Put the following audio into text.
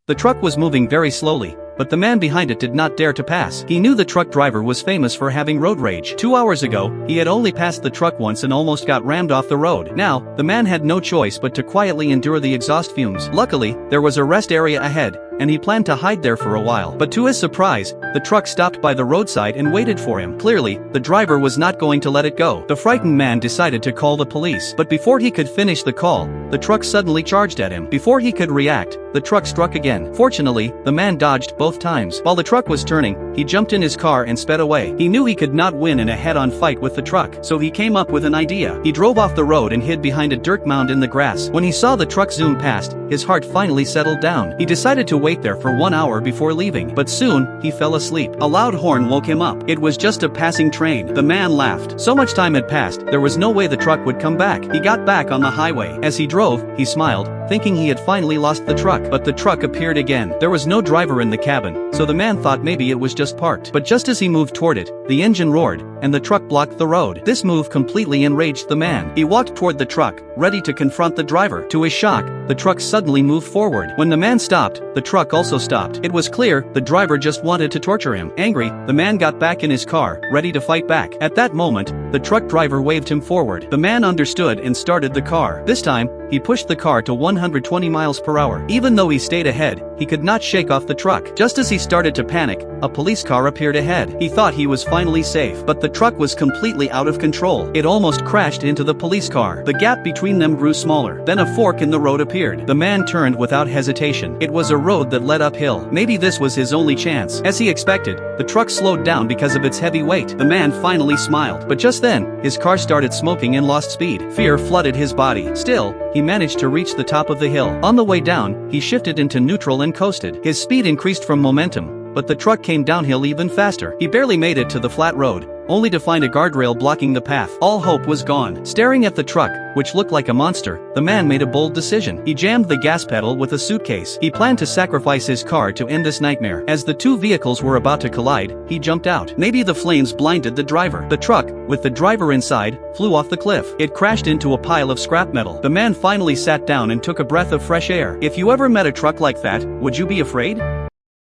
The truck was moving very slowly, but the man behind it did not dare to pass. He knew the truck driver was famous for having road rage. 2 hours ago, he had only passed the truck once and almost got rammed off the road. Now, the man had no choice but to quietly endure the exhaust fumes. Luckily, there was a rest area ahead, and he planned to hide there for a while. But to his surprise, the truck stopped by the roadside and waited for him. Clearly, the driver was not going to let it go. The frightened man decided to call the police. But before he could finish the call, the truck suddenly charged at him. Before he could react, the truck struck again. Fortunately, the man dodged both times. While the truck was turning, he jumped in his car and sped away. He knew he could not win in a head-on fight with the truck, so he came up with an idea. He drove off the road and hid behind a dirt mound in the grass. When he saw the truck zoom past, his heart finally settled down. He decided to wait there for 1 hour before leaving, but soon, he fell asleep. A loud horn woke him up. It was just a passing train. The man laughed. So much time had passed, there was no way the truck would come back. He got back on the highway. As he drove, he smiled, thinking he had finally lost the truck. But the truck appeared again. There was no driver in the cabin, so the man thought maybe it was just parked. But just as he moved toward it, the engine roared, and the truck blocked the road. This move completely enraged the man. He walked toward the truck, ready to confront the driver. To his shock, the truck suddenly moved forward. When the man stopped, the truck also stopped. It was clear, the driver just wanted to torture him. Angry, the man got back in his car, ready to fight back. At that moment, the truck driver waved him forward. The man understood and started the car. This time, he pushed the car to 120 miles per hour. Even though he stayed ahead, he could not shake off the truck. Just as he started to panic, a police car appeared ahead. He thought he was finally safe, but the truck was completely out of control. It almost crashed into the police car. The gap between them grew smaller. Then a fork in the road appeared. The man turned without hesitation. It was a road that led uphill. Maybe this was his only chance. As he expected, the truck slowed down because of its heavy weight. The man finally smiled. But just then, his car started smoking and lost speed. Fear flooded his body. Still, he managed to reach the top of the hill. On the way down, he shifted into neutral and coasted. His speed increased from momentum, but the truck came downhill even faster. He barely made it to the flat road, only to find a guardrail blocking the path. All hope was gone. Staring at the truck, which looked like a monster, the man made a bold decision. He jammed the gas pedal with a suitcase. He planned to sacrifice his car to end this nightmare. As the two vehicles were about to collide, he jumped out. Maybe the flames blinded the driver. The truck, with the driver inside, flew off the cliff. It crashed into a pile of scrap metal. The man finally sat down and took a breath of fresh air. If you ever met a truck like that, would you be afraid?